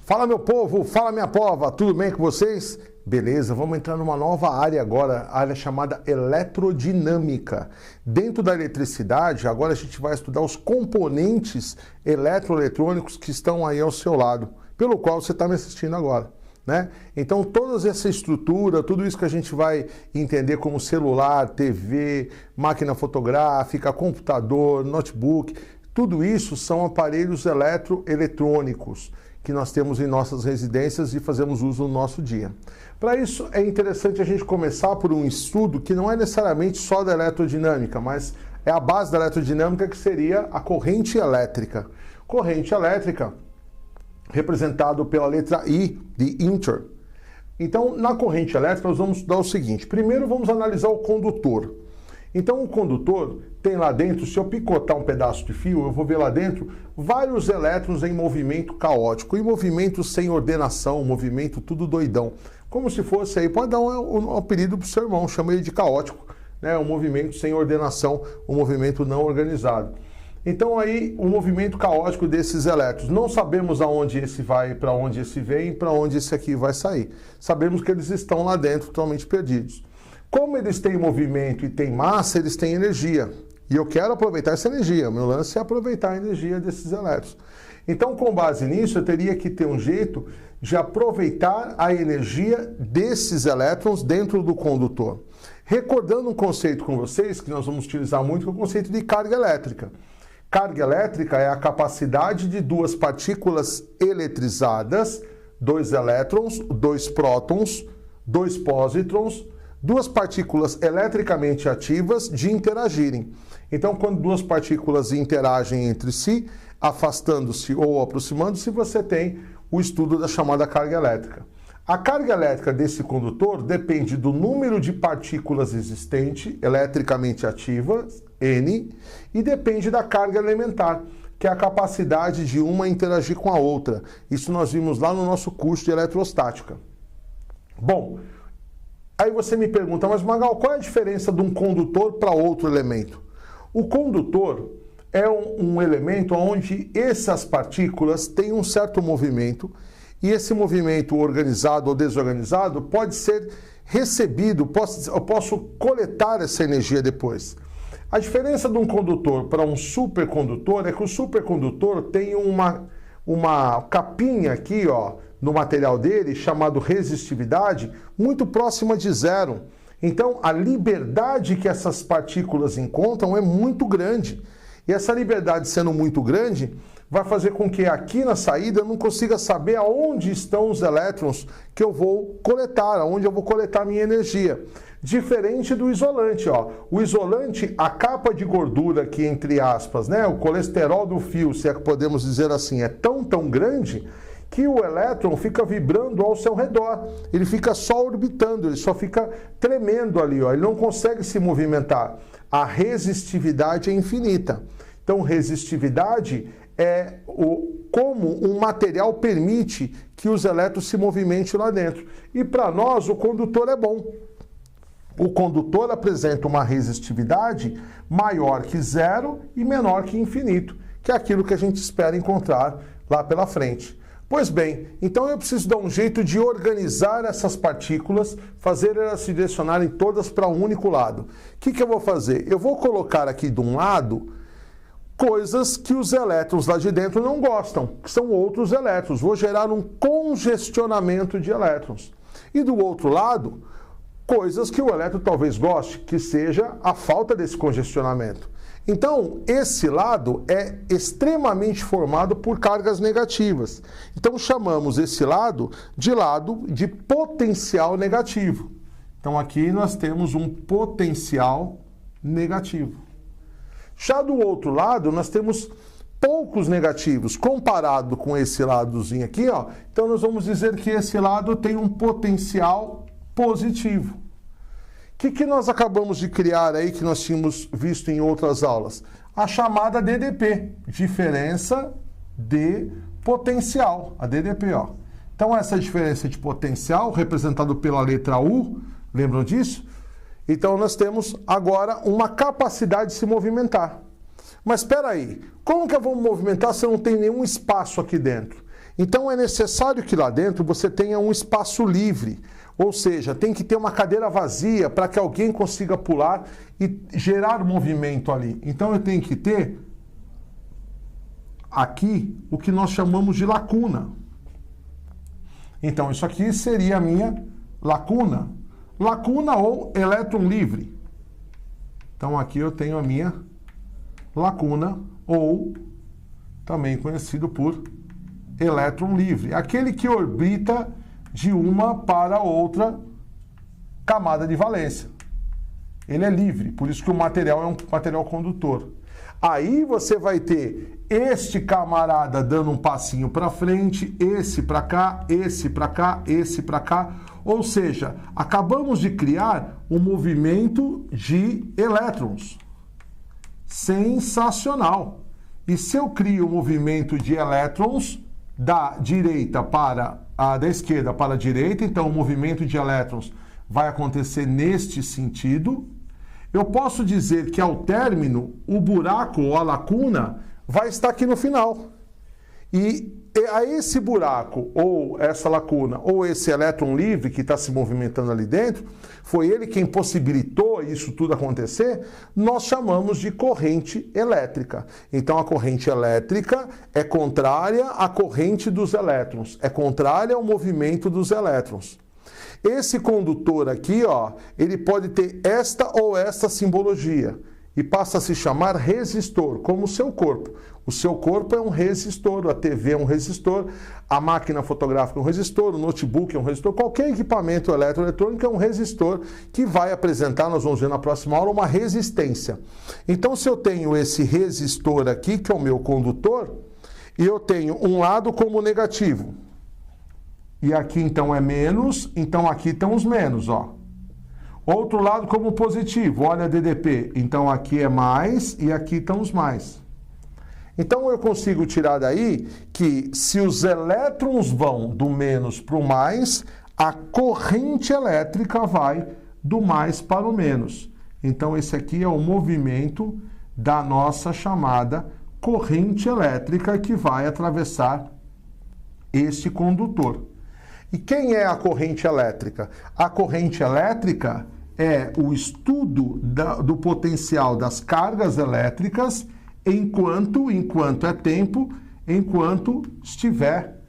Fala meu povo, fala minha pova, tudo bem com vocês? Beleza, vamos entrar numa nova área agora, área chamada eletrodinâmica. Dentro da eletricidade, agora a gente vai estudar os componentes eletroeletrônicos que estão aí ao seu lado, pelo qual você está me assistindo agora. Né? Então, toda essa estrutura, tudo isso que a gente vai entender como celular, TV, máquina fotográfica, computador, notebook, tudo isso são aparelhos eletroeletrônicos que nós temos em nossas residências e fazemos uso no nosso dia. Para isso, é interessante a gente começar por um estudo que não é necessariamente só da eletrodinâmica, mas é a base da eletrodinâmica, que seria a corrente elétrica. Corrente elétrica, representado pela letra I de Inter. Então, na corrente elétrica, nós vamos estudar o seguinte. Primeiro, vamos analisar o condutor. Então, o condutor tem lá dentro, se eu picotar um pedaço de fio, eu vou ver lá dentro vários elétrons em movimento caótico, em movimento sem ordenação, movimento tudo doidão. Como se fosse aí, pode dar um apelido para o seu irmão, chama ele de caótico, né? Um movimento sem ordenação, um movimento não organizado. Então aí, o movimento caótico desses elétrons, não sabemos aonde esse vai, para onde esse vem, para onde esse aqui vai sair. Sabemos que eles estão lá dentro totalmente perdidos. Como eles têm movimento e têm massa, eles têm energia. E eu quero aproveitar essa energia. O meu lance é aproveitar a energia desses elétrons. Então, com base nisso, eu teria que ter um jeito de aproveitar a energia desses elétrons dentro do condutor. Recordando um conceito com vocês, que nós vamos utilizar muito, que é o conceito de carga elétrica. Carga elétrica é a capacidade de duas partículas eletrizadas, dois elétrons, dois prótons, dois pósitrons, duas partículas eletricamente ativas de interagirem. Então, quando duas partículas interagem entre si, afastando-se ou aproximando-se, você tem o estudo da chamada carga elétrica. A carga elétrica desse condutor depende do número de partículas existente, eletricamente ativas, N, e depende da carga elementar, que é a capacidade de uma interagir com a outra. Isso nós vimos lá no nosso curso de eletrostática. Bom, aí você me pergunta, mas Magal, qual é a diferença de um condutor para outro elemento? O condutor é um elemento onde essas partículas têm um certo movimento, e esse movimento organizado ou desorganizado pode ser recebido, eu posso coletar essa energia depois. A diferença de um condutor para um supercondutor é que o supercondutor tem uma capinha aqui, ó, no material dele, chamado resistividade, muito próxima de zero. Então, a liberdade que essas partículas encontram é muito grande. E essa liberdade sendo muito grande, vai fazer com que aqui na saída eu não consiga saber aonde estão os elétrons que eu vou coletar, aonde eu vou coletar minha energia. Diferente do isolante, ó. O isolante, a capa de gordura aqui, entre aspas, né, o colesterol do fio, se é que podemos dizer assim, é tão grande que o elétron fica vibrando ao seu redor. Ele fica só orbitando, ele só fica tremendo ali, ó. Ele não consegue se movimentar. A resistividade é infinita. Então, resistividade é como um material permite que os elétrons se movimentem lá dentro. E para nós, o condutor é bom. O condutor apresenta uma resistividade maior que zero e menor que infinito, que é aquilo que a gente espera encontrar lá pela frente. Pois bem, então eu preciso dar um jeito de organizar essas partículas, fazer elas se direcionarem todas para um único lado. O que eu vou fazer? Eu vou colocar aqui de um lado coisas que os elétrons lá de dentro não gostam, que são outros elétrons. Vou gerar um congestionamento de elétrons. E do outro lado, coisas que o elétron talvez goste, que seja a falta desse congestionamento. Então, esse lado é extremamente formado por cargas negativas. Então, chamamos esse lado de potencial negativo. Então, aqui nós temos um potencial negativo. Já do outro lado, nós temos poucos negativos, comparado com esse ladozinho aqui, ó. Então, nós vamos dizer que esse lado tem um potencial positivo. O que nós acabamos de criar aí, que nós tínhamos visto em outras aulas? A chamada DDP, diferença de potencial, a DDP, ó. Então, essa diferença de potencial, representado pela letra U, lembram disso? Então, nós temos agora uma capacidade de se movimentar. Mas espera aí, como que eu vou movimentar se eu não tenho nenhum espaço aqui dentro? Então é necessário que lá dentro você tenha um espaço livre, ou seja, tem que ter uma cadeira vazia para que alguém consiga pular e gerar movimento ali. Então eu tenho que ter aqui o que nós chamamos de lacuna. Então isso aqui seria a minha lacuna. Lacuna ou elétron livre. Então aqui eu tenho a minha lacuna, ou também conhecido por elétron livre. Aquele que orbita de uma para outra camada de valência. Ele é livre, por isso que o material é um material condutor. Aí você vai ter este camarada dando um passinho para frente, esse para cá, esse para cá, esse para cá. Ou seja, acabamos de criar um movimento de elétrons. Sensacional! E se eu crio um movimento de elétrons da esquerda para a direita, então o movimento de elétrons vai acontecer neste sentido, eu posso dizer que ao término, o buraco ou a lacuna vai estar aqui no final. E a esse buraco, ou essa lacuna, ou esse elétron livre que está se movimentando ali dentro, foi ele quem possibilitou isso tudo acontecer, nós chamamos de corrente elétrica. Então a corrente elétrica é contrária à corrente dos elétrons, é contrária ao movimento dos elétrons. Esse condutor aqui, ó, ele pode ter esta ou esta simbologia e passa a se chamar resistor, como o seu corpo. O seu corpo é um resistor, a TV é um resistor, a máquina fotográfica é um resistor, o notebook é um resistor, qualquer equipamento eletroeletrônico é um resistor que vai apresentar, nós vamos ver na próxima aula, uma resistência. Então, se eu tenho esse resistor aqui, que é o meu condutor, e eu tenho um lado como negativo, e aqui então é menos, então aqui estão os menos, ó. Outro lado como positivo, olha a DDP, então aqui é mais e aqui estão os mais. Então eu consigo tirar daí que se os elétrons vão do menos para o mais, a corrente elétrica vai do mais para o menos. Então esse aqui é o movimento da nossa chamada corrente elétrica que vai atravessar este condutor. E quem é a corrente elétrica? A corrente elétrica é o estudo do potencial das cargas elétricas enquanto é tempo, enquanto estiver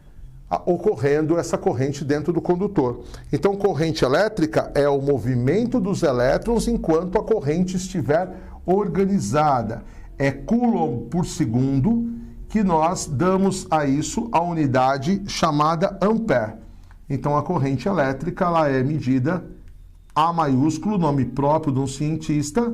ocorrendo essa corrente dentro do condutor. Então, corrente elétrica é o movimento dos elétrons enquanto a corrente estiver organizada. É Coulomb por segundo que nós damos a isso a unidade chamada ampere. Então, a corrente elétrica ela é medida, A maiúsculo, nome próprio de um cientista,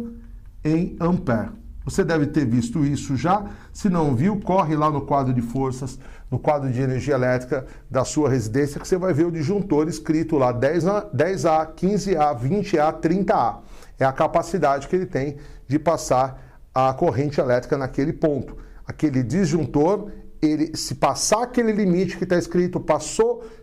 em ampere. Você deve ter visto isso já. Se não viu, corre lá no quadro de forças, no quadro de energia elétrica da sua residência, que você vai ver o disjuntor escrito lá 10A, 15A, 20A, 30A. É a capacidade que ele tem de passar a corrente elétrica naquele ponto. Aquele disjuntor, se passar aquele limite que está escrito,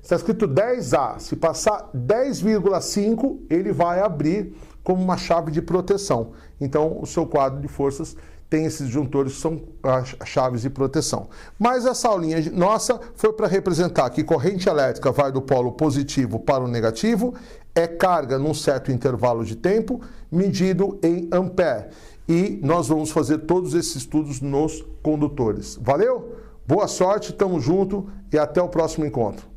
está escrito 10A, se passar 10,5, ele vai abrir como uma chave de proteção. Então, o seu quadro de forças tem esses disjuntores que são as chaves de proteção. Mas essa aulinha nossa foi para representar que corrente elétrica vai do polo positivo para o negativo, é carga num certo intervalo de tempo, medido em ampere. E nós vamos fazer todos esses estudos nos condutores. Valeu? Boa sorte, tamo junto e até o próximo encontro.